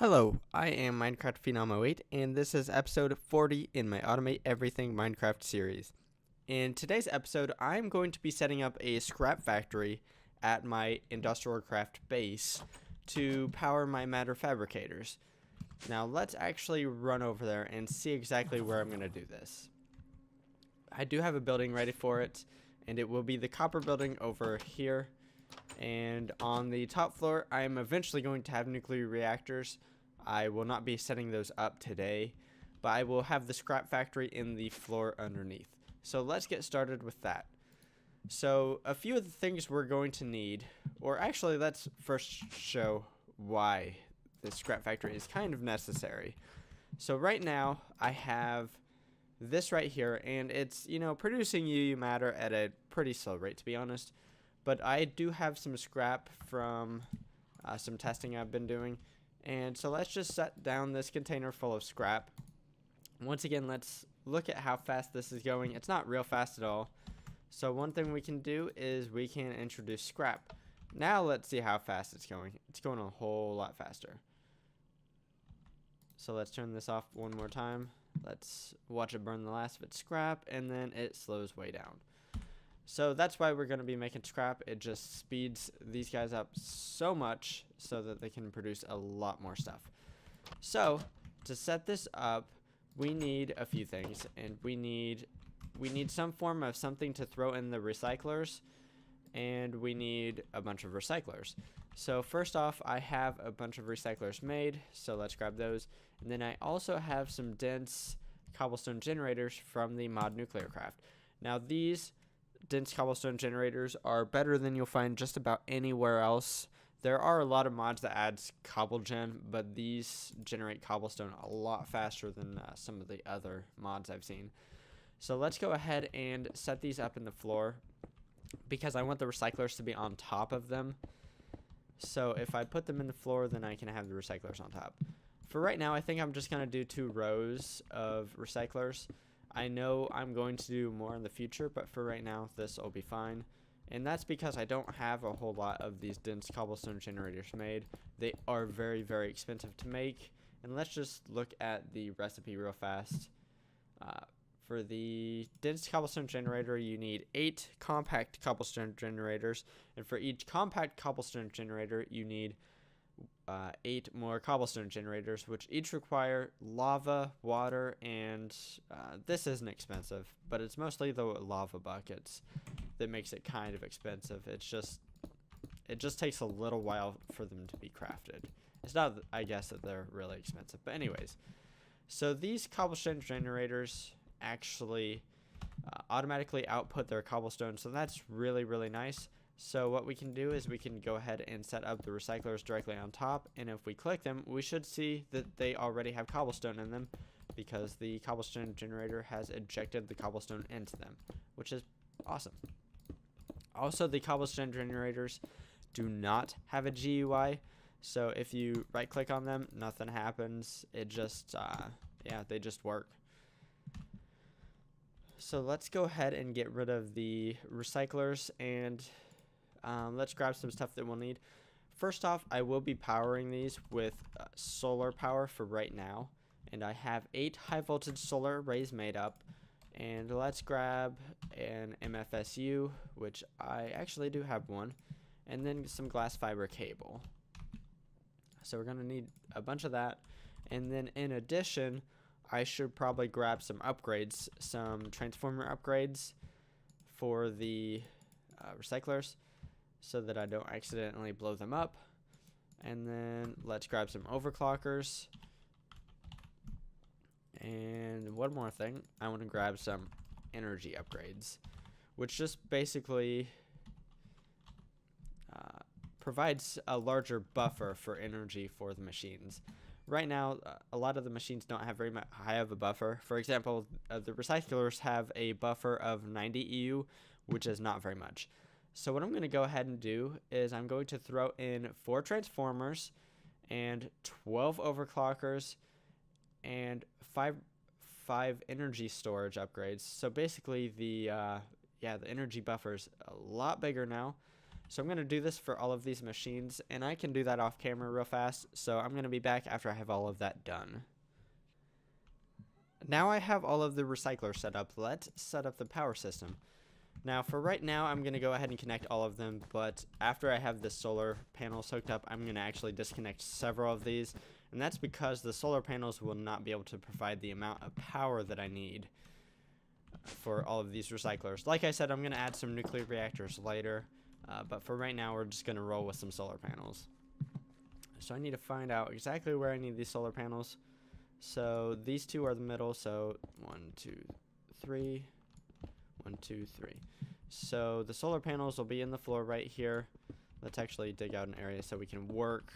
Hello, I am Minecraft Phenom 08, and this is episode 40 in my Automate Everything Minecraft series. In today's episode, I'm going to be setting up a scrap factory at my NuclearCraft base to power my Matter Fabricators. Now let's actually run over there and see exactly where I'm going to do this. I do have a building ready for it, and it will be the copper building over here. And on the top floor, I am eventually going to have nuclear reactors. I will not be setting those up today, but I will have the scrap factory in the floor underneath. So let's get started with that. So a few of the things we're going to need, or actually let's first show why the scrap factory is kind of necessary. So right now I have this right here, and it's, producing UU matter at a pretty slow rate, to be honest. But I do have some scrap from some testing I've been doing. And so let's just set down this container full of scrap. Once again, let's look at how fast this is going. It's not real fast at all. So one thing we can do is we can introduce scrap. Now let's see how fast it's going. It's going a whole lot faster. So let's turn this off one more time. Let's watch it burn the last of its scrap, and then it slows way down. So that's why we're going to be making scrap. It just speeds these guys up so much so that they can produce a lot more stuff. So to set this up, we need a few things, and we need some form of something to throw in the recyclers, and we need a bunch of recyclers. So first off, I have a bunch of recyclers made, so let's grab those. And then I also have some dense cobblestone generators from the mod NuclearCraft. Now these dense cobblestone generators are better than you'll find just about anywhere else. There are a lot of mods that adds cobblegen, but these generate cobblestone a lot faster than some of the other mods I've seen. So let's go ahead and set these up in the floor because I want the recyclers to be on top of them. So if I put them in the floor, then I can have the recyclers on top. For right now, I think I'm just going to do 2 rows of recyclers. I know I'm going to do more in the future, but for right now, this will be fine. And that's because I don't have a whole lot of these dense cobblestone generators made. They are very, very expensive to make. And let's just look at the recipe real fast. For the dense cobblestone generator, you need 8 compact cobblestone generators. And for each compact cobblestone generator, you need 8 more cobblestone generators, which each require lava, water, and this isn't expensive, but it's mostly the lava buckets that makes it kind of expensive. It just takes a little while for them to be crafted. It's not, I guess, that they're really expensive, but anyways. So these cobblestone generators actually automatically output their cobblestone, so that's really, really nice. So what we can do is we can go ahead and set up the recyclers directly on top, and if we click them, we should see that they already have cobblestone in them because the cobblestone generator has ejected the cobblestone into them, which is awesome. Also, the cobblestone generators do not have a GUI, so if you right click on them, nothing happens. It just they just work. So let's go ahead and get rid of the recyclers, and let's grab some stuff that we'll need. First off, I will be powering these with solar power for right now, and I have 8 high voltage solar arrays made up. And let's grab an MFSU, which I actually do have one, and then some glass fiber cable. So we're going to need a bunch of that. And then in addition, I should probably grab some upgrades, some transformer upgrades for the recyclers so that I don't accidentally blow them up. And then let's grab some overclockers. And one more thing, I want to grab some energy upgrades, which just basically provides a larger buffer for energy for the machines. Right now, a lot of the machines don't have very high of a buffer. For example, the recyclers have a buffer of 90 EU, which is not very much. So what I'm going to go ahead and do is I'm going to throw in 4 transformers and 12 overclockers and 5 energy storage upgrades. So basically the energy buffer is a lot bigger now. So I'm going to do this for all of these machines, and I can do that off camera real fast. So I'm going to be back after I have all of that done. Now I have all of the recyclers set up. Let's set up the power system. Now for right now, I'm going to go ahead and connect all of them, but after I have the solar panels hooked up, I'm going to actually disconnect several of these, and that's because the solar panels will not be able to provide the amount of power that I need for all of these recyclers. Like I said, I'm going to add some nuclear reactors later, but for right now, we're just going to roll with some solar panels. So I need to find out exactly where I need these solar panels. So these two are the middle, so 1, 2, 3, 1, 2, 3. So the solar panels will be in the floor right here. Let's actually dig out an area so we can work,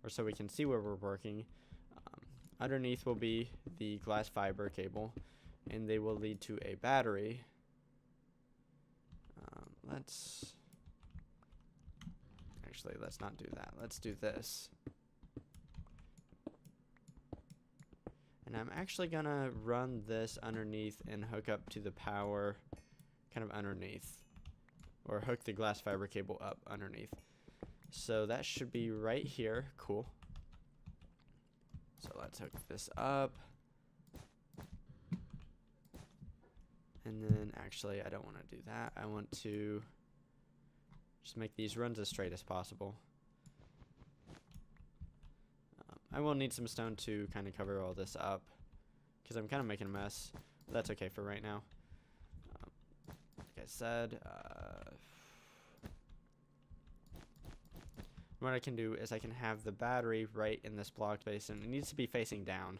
or so we can see where we're working. Underneath will be the glass fiber cable, and they will lead to a battery. Let's not do that. Let's do this. And I'm actually gonna run this underneath and hook up to the power kind of underneath, or hook the glass fiber cable up underneath. So that should be right here. Cool. So let's hook this up. And then actually I don't want to do that. I want to just make these runs as straight as possible. I will need some stone to kind of cover all this up, because I'm kind of making a mess. But that's okay for right now. Like I said, what I can do is I can have the battery right in this block space, and it needs to be facing down.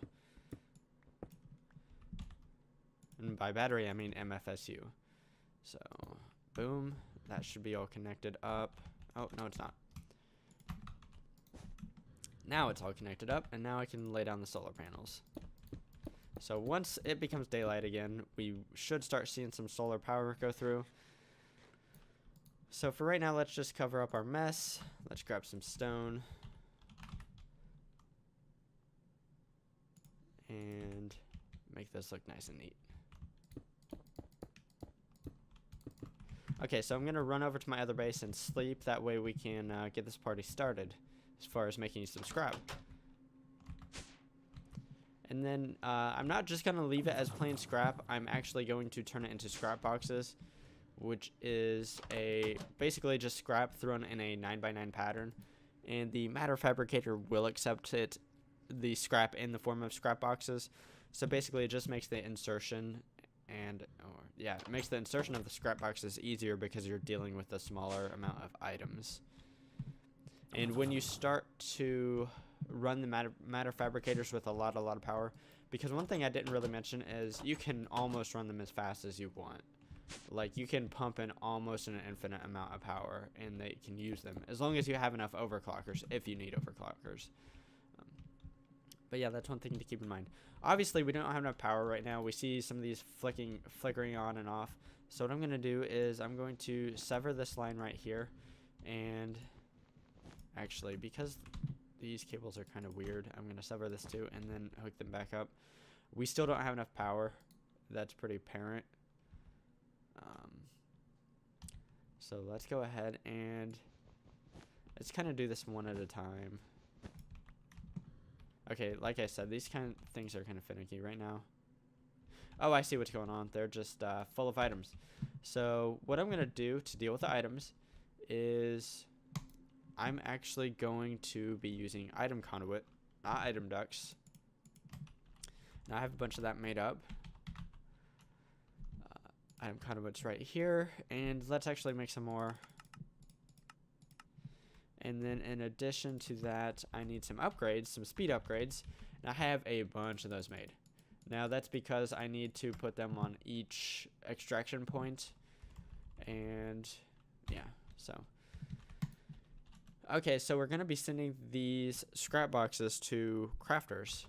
And by battery, I mean MFSU. So, boom. That should be all connected up. Oh, no, it's not. Now it's all connected up, and now I can lay down the solar panels. So once it becomes daylight again, we should start seeing some solar power go through. So for right now, let's just cover up our mess. Let's grab some stone. And make this look nice and neat. Okay, so I'm going to run over to my other base and sleep. That way we can get this party started as far as making some scrap. And then I'm not just going to leave it as plain scrap. I'm actually going to turn it into scrap boxes, which is basically just scrap thrown in a 9x9 pattern. And the Matter Fabricator will accept the scrap in the form of scrap boxes. So basically it just makes the insertion it makes the insertion of the scrap boxes easier because you're dealing with a smaller amount of items. And when you start to run the Matter Fabricators with a lot of power, because one thing I didn't really mention is you can almost run them as fast as you want. Like, you can pump in almost an infinite amount of power, and they can use them as long as you have enough overclockers, if you need overclockers. But yeah, that's one thing to keep in mind. Obviously, we don't have enough power right now. We see some of these flickering on and off. So what I'm going to do is I'm going to sever this line right here. And actually, because these cables are kind of weird, I'm going to sever this too and then hook them back up. We still don't have enough power. That's pretty apparent. So let's go ahead and let's kind of do this one at a time. Okay, like I said, these kind of things are kind of finicky right now. Oh, I see what's going on. They're just full of items. So what I'm going to do to deal with the items is I'm actually going to be using item conduit, not item ducts. Now I have a bunch of that made up. Item conduit's right here, and let's actually make some more. And then in addition to that, I need some upgrades, some speed upgrades, and I have a bunch of those made. Now that's because I need to put them on each extraction point, and yeah, so. Okay, so we're going to be sending these scrap boxes to crafters,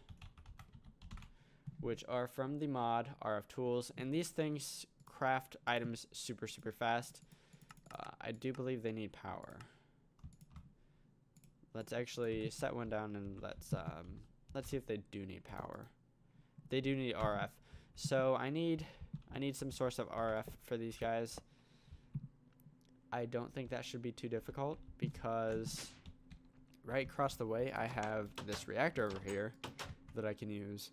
which are from the mod RF Tools, and these things craft items super fast. I do believe they need power. Let's actually set one down and let's see if they do need power. They do need RF. So I need some source of RF for these guys. I don't think that should be too difficult, because right across the way I have this reactor over here that I can use.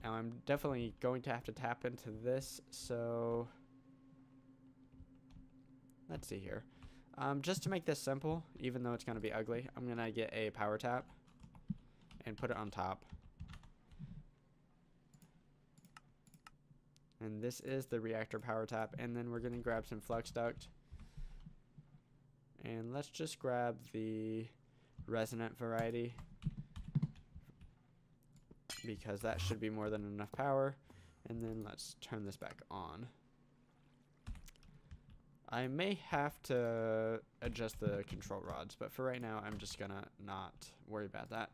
Now I'm definitely going to have to tap into this, so let's see here. Just to make this simple, even though it's going to be ugly, I'm going to get a power tap and put it on top. And this is the reactor power tap, and then we're going to grab some flux duct. And let's just grab the resonant variety, because that should be more than enough power. And then let's turn this back on. I may have to adjust the control rods, but for right now I'm just gonna not worry about that.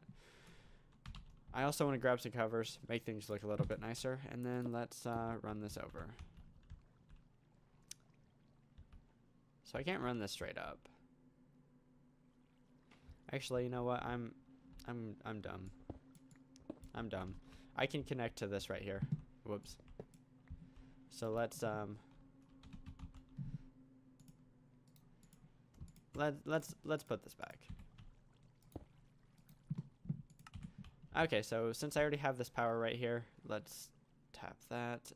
I also want to grab some covers, make things look a little bit nicer, and then let's run this over. So I can't run this straight up. Actually, you know what? I'm dumb. I'm dumb. I can connect to this right here. Whoops. So let's put this back. Okay, so since I already have this power right here, let's tap that.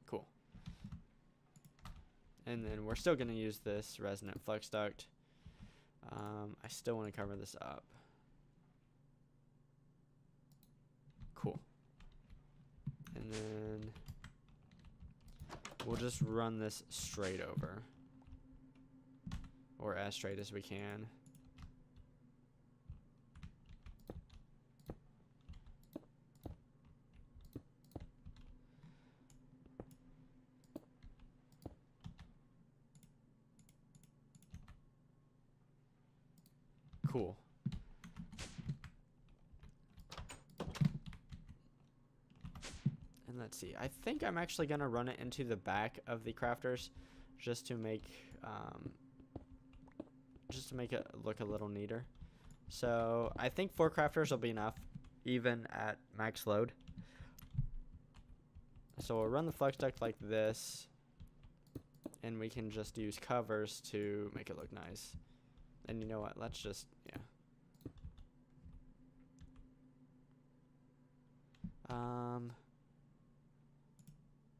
Cool. And then we're still gonna use this resonant flux duct. I still want to cover this up. Cool. And then we'll just run this straight over, or as straight as we can. Cool. And let's see. I think I'm actually gonna run it into the back of the crafters, just to make it look a little neater. So I think 4 crafters will be enough, even at max load. So we'll run the flux duct like this, and we can just use covers to make it look nice. And you know what? Let's just, yeah.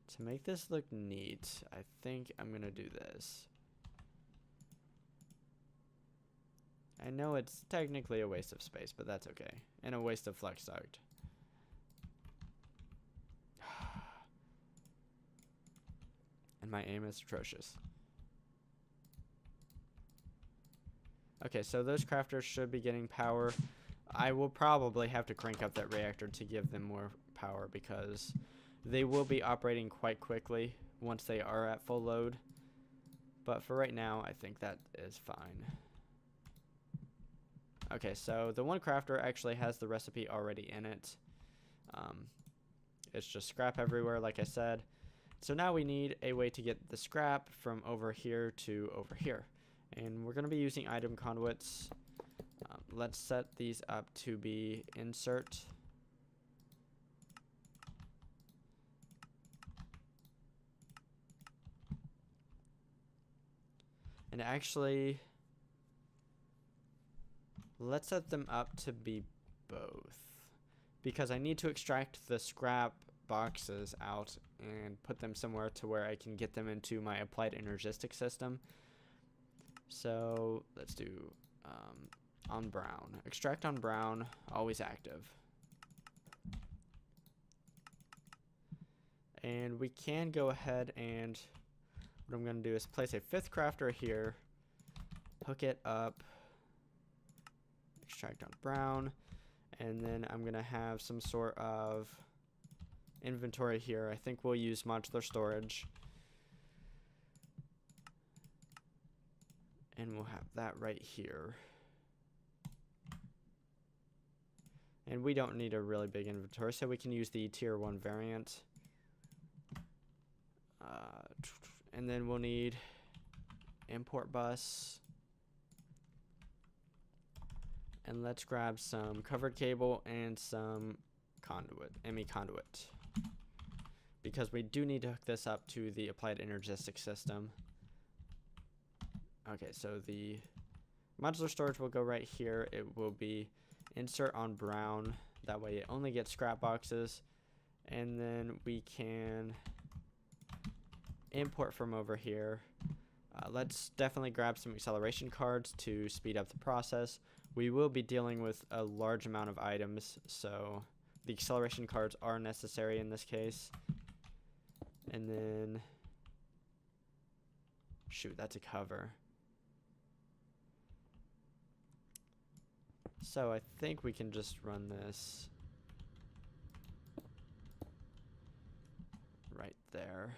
To make this look neat, I think I'm gonna do this. I know it's technically a waste of space, but that's okay. And a waste of flux duct. And my aim is atrocious. Okay, so those crafters should be getting power. I will probably have to crank up that reactor to give them more power, because they will be operating quite quickly once they are at full load. But for right now, I think that is fine. Okay, so the one crafter actually has the recipe already in it. It's just scrap everywhere, like I said. So now we need a way to get the scrap from over here to over here. And we're going to be using item conduits. Let's set these up to be insert. And actually, let's set them up to be both, because I need to extract the scrap boxes out and put them somewhere to where I can get them into my applied energistic system. So let's do on brown. Extract on brown, always active. And we can go ahead, and what I'm going to do is place a 5th crafter here, hook it up, extract on brown, and then I'm going to have some sort of inventory here. I think we'll use modular storage. And we'll have that right here. And we don't need a really big inventory, so we can use the tier 1 variant. And then we'll need import bus. And let's grab some covered cable and some conduit, ME conduit. Because we do need to hook this up to the applied energistic system. Okay, so the modular storage will go right here. It will be insert on brown. That way it only gets scrap boxes. And then we can import from over here. Let's definitely grab some acceleration cards to speed up the process. We will be dealing with a large amount of items, so the acceleration cards are necessary in this case. And then, shoot, that's a cover. So I think we can just run this right there.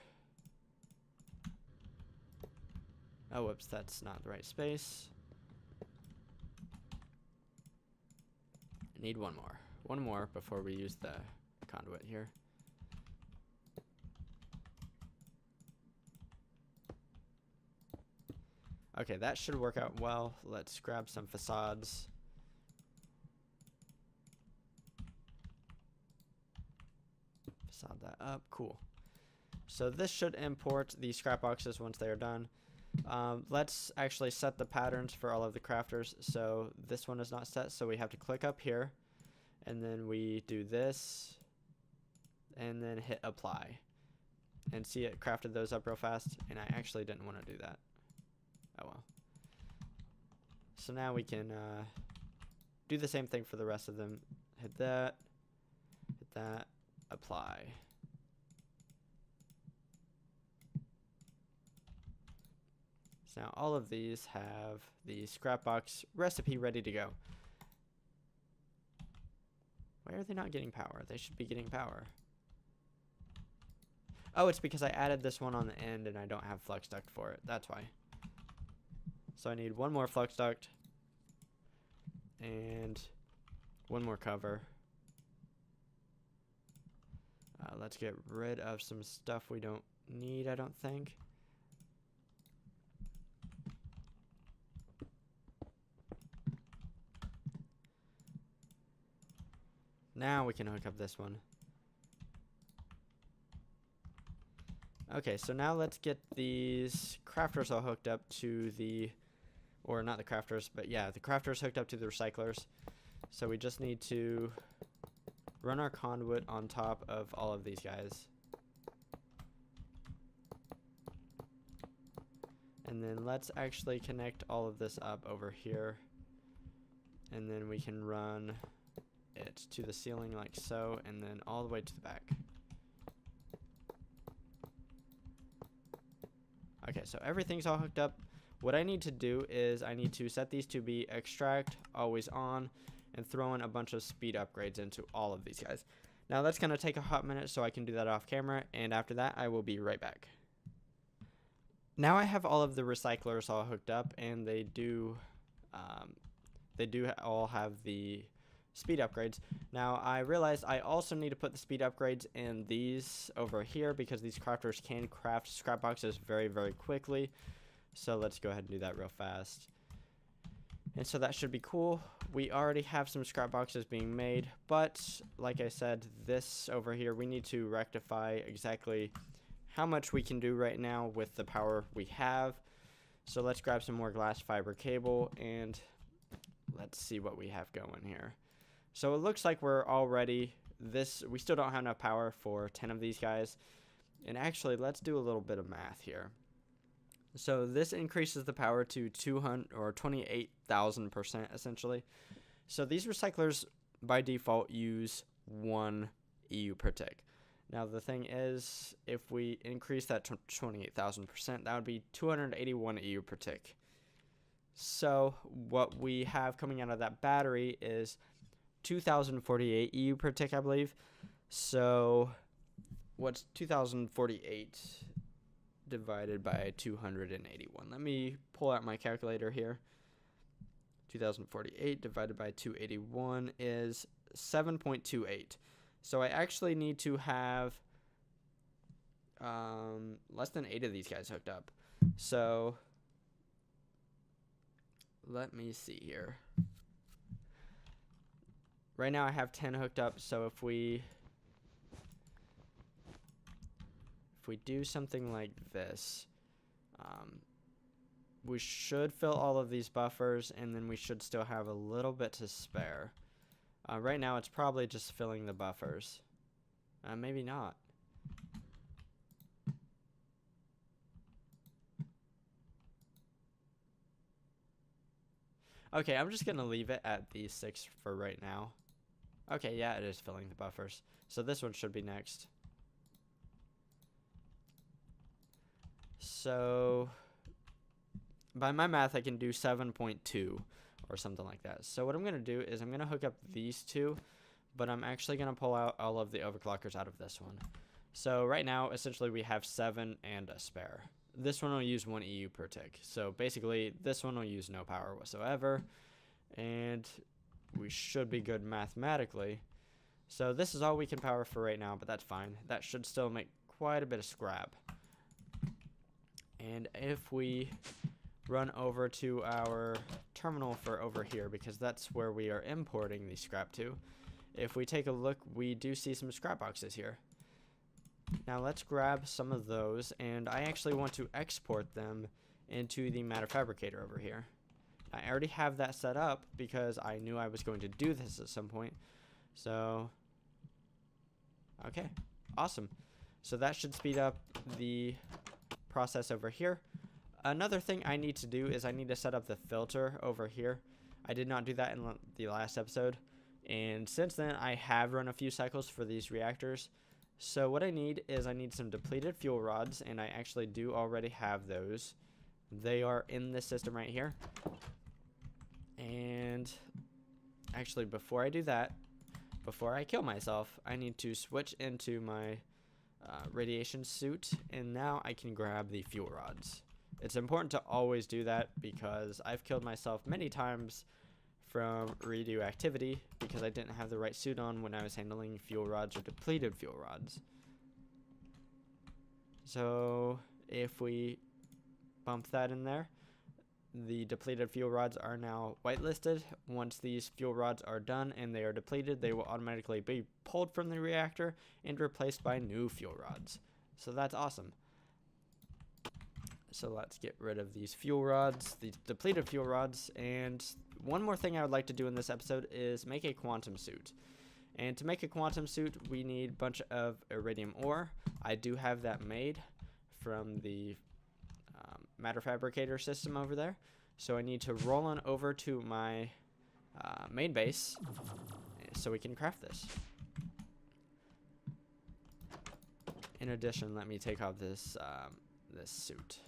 Oh, whoops, that's not the right space. I need one more. One more before we use the conduit here. Okay, that should work out well. Let's grab some facades. Facade that up. Cool. So this should import the scrap boxes once they are done. Let's actually set the patterns for all of the crafters. So this one is not set, so we have to click up here, and then we do this, and then hit apply. And see, it crafted those up real fast, and I actually didn't want to do that. Oh well. So now we can do the same thing for the rest of them. Hit that, apply. So now all of these have the scrap box recipe ready to go. Why are they not getting power? They should be getting power. Oh, it's because I added this one on the end and I don't have flux duct for it. That's why. So I need one more flux duct and one more cover. Let's get rid of some stuff we don't need, I don't think. Now we can hook up this one. Okay, so now let's get these crafters all hooked up to the, or not the crafters, but yeah, the crafters hooked up to the recyclers. So we just need to run our conduit on top of all of these guys. And then let's actually connect all of this up over here. And then we can run it to the ceiling like so, and then all the way to the back. Okay, so everything's all hooked up. What I need to do is I need to set these to be extract, always on, and throw in a bunch of speed upgrades into all of these guys. Now that's going to take a hot minute, so I can do that off camera, and after that I will be right back. Now I have all of the recyclers all hooked up, and they do all have the speed upgrades. Now I realized I also need to put the speed upgrades in these over here because these crafters can craft scrap boxes very, very quickly. So let's go ahead and do that real fast. And so that should be cool. We already have some scrap boxes being made, but like I said, this over here, we need to rectify exactly how much we can do right now with the power we have. So let's grab some more glass fiber cable and let's see what we have going here. So it looks like we're already we still don't have enough power for 10 of these guys. And actually, let's do a little bit of math here. So this increases the power to 200 or 28,000% essentially. So these recyclers by default use 1 EU per tick. Now the thing is, if we increase that to 28,000%, that would be 281 EU per tick. So what we have coming out of that battery is 2,048 EU per tick, I believe. So what's 2,048 divided by 281? Let me pull out my calculator here. 2,048 divided by 281 is 7.28. So I actually need to have less than 8 of these guys hooked up. So let me see here. Right now I have 10 hooked up, so if we do something like this, we should fill all of these buffers, and then we should still have a little bit to spare. Right now it's probably just filling the buffers. Maybe not. Okay, I'm just gonna leave it at the 6 for right now. Okay, yeah, it is filling the buffers. So this one should be next. So by my math, I can do 7.2 or something like that. So what I'm going to do is I'm going to hook up these two, but I'm actually going to pull out all of the overclockers out of this one. So right now, essentially, we have 7 and a spare. This one will use 1 EU per tick. So basically, this one will use no power whatsoever, and we should be good mathematically. So this is all we can power for right now, but that's fine. That should still make quite a bit of scrap. And if we run over to our terminal for over here, because that's where we are importing the scrap to, if we take a look, we do see some scrap boxes here. Now let's grab some of those, and I actually want to export them into the Matter Fabricator over here. I already have that set up because I knew I was going to do this at some point. So, okay, awesome. So that should speed up the process over here. Another thing I need to do is I need to set up the filter over here. I did not do that in the last episode, and since then I have run a few cycles for these reactors. So what I need is I need some depleted fuel rods, and I actually do already have those. They are in this system right here. And actually, before I do that, before I kill myself, I need to switch into my radiation suit, and now I can grab the fuel rods. It's important to always do that because I've killed myself many times from radioactivity because I didn't have the right suit on when I was handling fuel rods or depleted fuel rods. So if we bump that in there, the depleted fuel rods are now whitelisted. Once these fuel rods are done and they are depleted, they will automatically be pulled from the reactor and replaced by new fuel rods. So that's awesome. So let's get rid of these fuel rods, these depleted fuel rods, and one more thing I would like to do in this episode is make a quantum suit. And to make a quantum suit, we need a bunch of iridium ore. I do have that made from the Matter Fabricator system over there. So I need to roll on over to my main base so we can craft this. In addition, let me take off this this suit.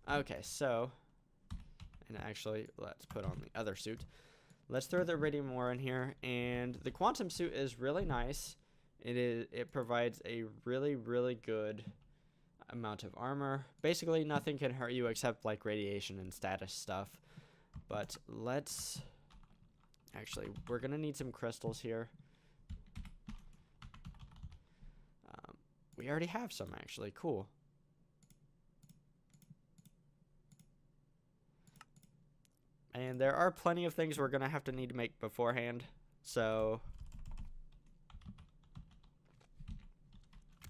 Okay, so, and actually, let's put on the other suit. Let's throw the iridium ore in here, and the quantum suit is really nice. It provides a really good amount of armor. Basically, nothing can hurt you except like radiation and status stuff. But let's actually, we're gonna need some crystals here. We already have some actually. Cool. And there are plenty of things we're gonna have to need to make beforehand. So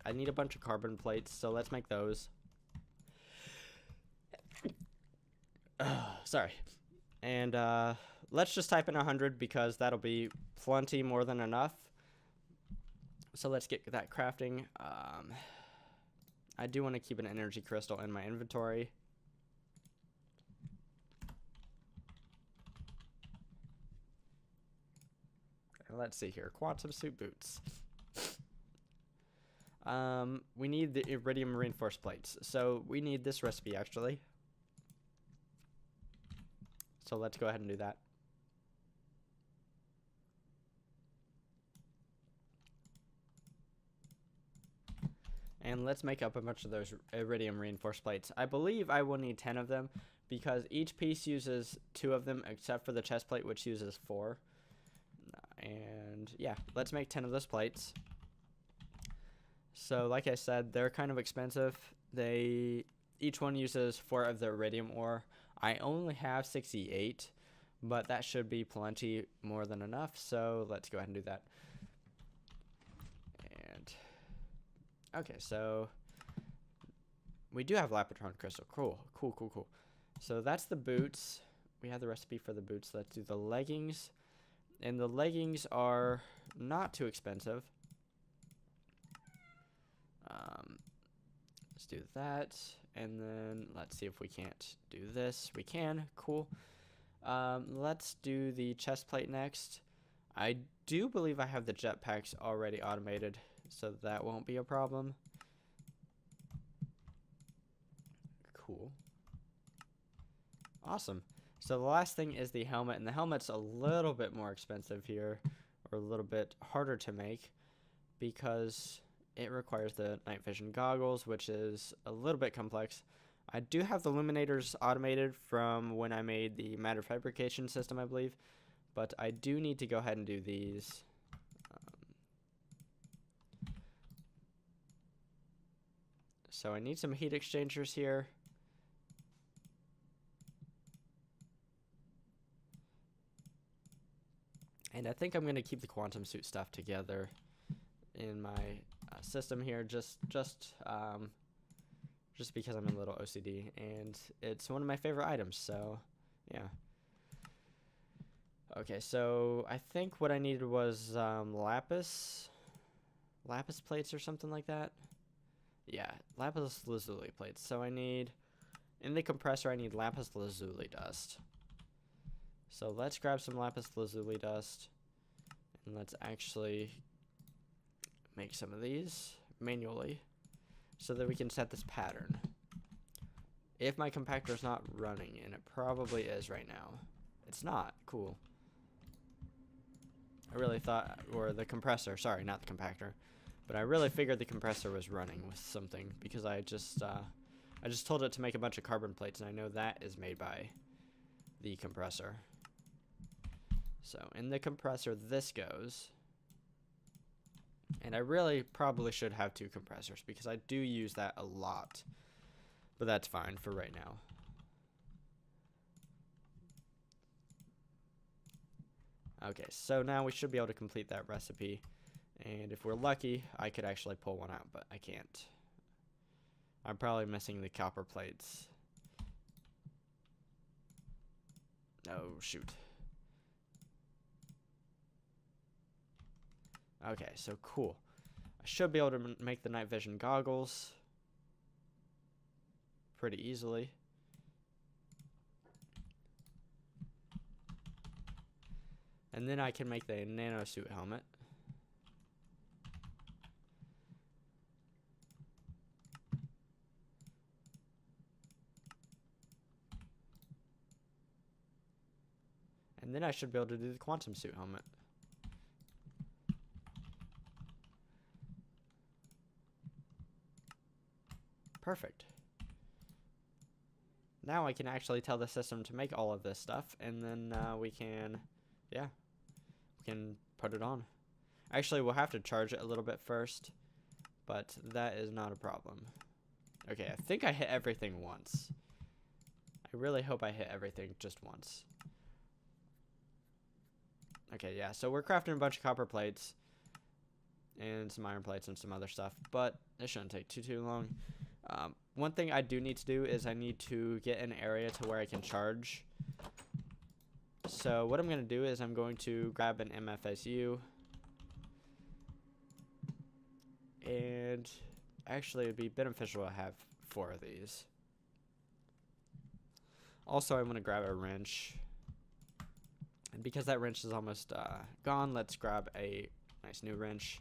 I need a bunch of carbon plates, so let's make those. Sorry. And let's just type in 100 because that'll be plenty more than enough. So let's get that crafting. I do want to keep an energy crystal in my inventory. Let's see here. Quantum suit boots. We need the iridium reinforced plates. So we need this recipe actually. So let's go ahead and do that. And let's make up a bunch of those iridium reinforced plates. I believe I will need 10 of them because each piece uses 2 of them except for the chest plate, which uses 4. And yeah, let's make 10 of those plates. So like I said, they're kind of expensive. Each one uses 4 of the iridium ore. I only have 68, but that should be plenty more than enough. So let's go ahead and do that. And okay, so We do have Lapotron crystal. Cool, cool, cool, cool. So that's the boots. We have the recipe for the boots. Let's do the leggings. And the leggings are not too expensive. Let's do that. And then let's see if we can't do this. We can. Cool. Let's do the chest plate next. I do believe I have the jetpacks already automated, so that won't be a problem. Cool. Awesome. So the last thing is the helmet, and the helmet's a little bit more expensive here, or a little bit harder to make, because it requires the night vision goggles, which is a little bit complex. I do have the illuminators automated from when I made the Matter Fabrication system, I believe, but I do need to go ahead and do these. So I need some heat exchangers here. And I think I'm going to keep the quantum suit stuff together in my system here, just because I'm a little OCD, and it's one of my favorite items, so yeah. Okay, so I think what I needed was lapis plates or something like that. Yeah, lapis lazuli plates. So I need, in the compressor, I need lapis lazuli dust. So let's grab some lapis lazuli dust, and let's actually make some of these manually so that we can set this pattern. If my compactor is not running, and it probably is right now. It's not. Cool. I really thought, or the compressor, sorry, not the compactor, but I really figured the compressor was running with something, because I just told it to make a bunch of carbon plates, and I know that is made by the compressor. So in the compressor, this goes. And I really probably should have 2 compressors, because I do use that a lot. But that's fine for right now. Okay, so now we should be able to complete that recipe. And if we're lucky, I could actually pull one out, but I can't. I'm probably missing the copper plates. Oh, shoot. Okay, so cool. I should be able to make the night vision goggles pretty easily. And then I can make the nano suit helmet. And then I should be able to do the quantum suit helmet. Perfect. Now I can actually tell the system to make all of this stuff, and then we can put it on. Actually, we'll have to charge it a little bit first, but that is not a problem. Okay, I think I hit everything once. I really hope I hit everything just once. Okay, yeah, so we're crafting a bunch of copper plates and some iron plates and some other stuff, but it shouldn't take too long. One thing I do need to do is I need to get an area to where I can charge. So what I'm going to do is I'm going to grab an MFSU, and actually it would be beneficial to have 4 of these. Also, I'm going to grab a wrench, and because that wrench is almost gone, let's grab a nice new wrench.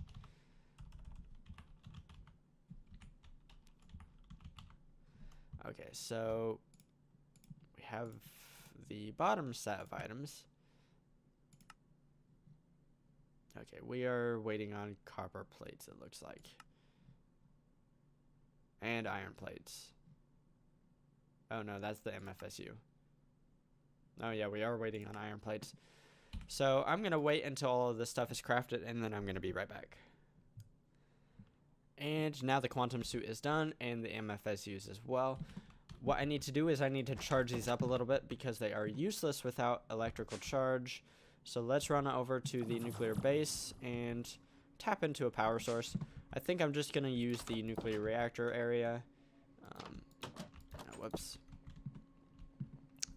Okay, so we have the bottom set of items. Okay, we are waiting on copper plates, it looks like. And iron plates. Oh no, that's the MFSU. Oh yeah, we are waiting on iron plates. So I'm going to wait until all of this stuff is crafted, and then I'm going to be right back. And now the quantum suit is done, and the MFSUs as well. What I need to do is I need to charge these up a little bit, because they are useless without electrical charge. So let's run over to the nuclear base and tap into a power source. I think I'm just going to use the nuclear reactor area. Whoops.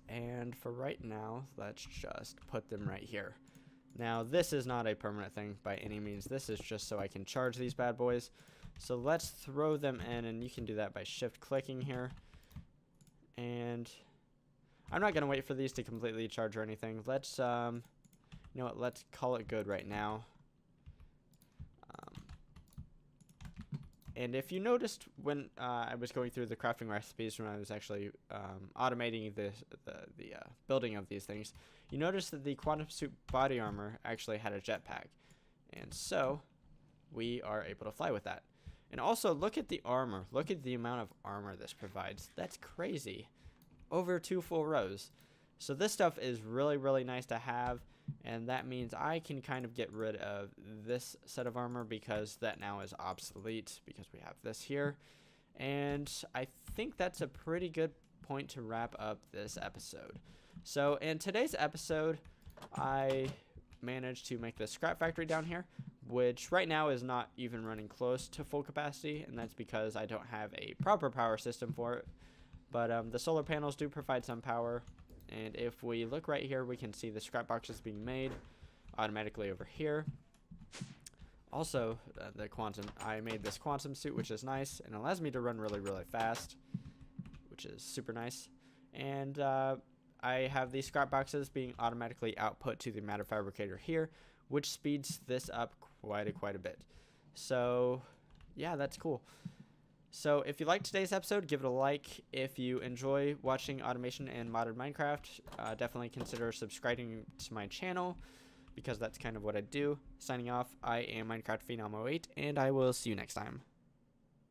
And for right now, let's just put them right here. Now, this is not a permanent thing by any means. This is just so I can charge these bad boys. So let's throw them in, and you can do that by shift clicking here. And I'm not going to wait for these to completely charge or anything. Let's, you know what, let's call it good right now. And if you noticed when I was going through the crafting recipes, when I was actually automating the building of these things, you noticed that the quantum suit body armor actually had a jetpack. And so we are able to fly with that. And also, look at the armor. Look at the amount of armor this provides. That's crazy. Over 2 full rows. So this stuff is really, really nice to have. And that means I can kind of get rid of this set of armor because that now is obsolete because we have this here. And I think that's a pretty good point to wrap up this episode. So in today's episode, I managed to make the scrap factory down here, which right now is not even running close to full capacity, and that's because I don't have a proper power system for it. But the solar panels do provide some power. And if we look right here, we can see the scrap boxes being made automatically over here. Also, I made this quantum suit, which is nice, and allows me to run really, really fast, which is super nice. And I have these scrap boxes being automatically output to the Matter Fabricator here, which speeds this up quite a bit. So, yeah, that's cool. So if you liked today's episode, give it a like. If you enjoy watching automation and modded Minecraft, definitely consider subscribing to my channel because that's kind of what I do. Signing off, I am Minecraft Phenom 08, and I will see you next time.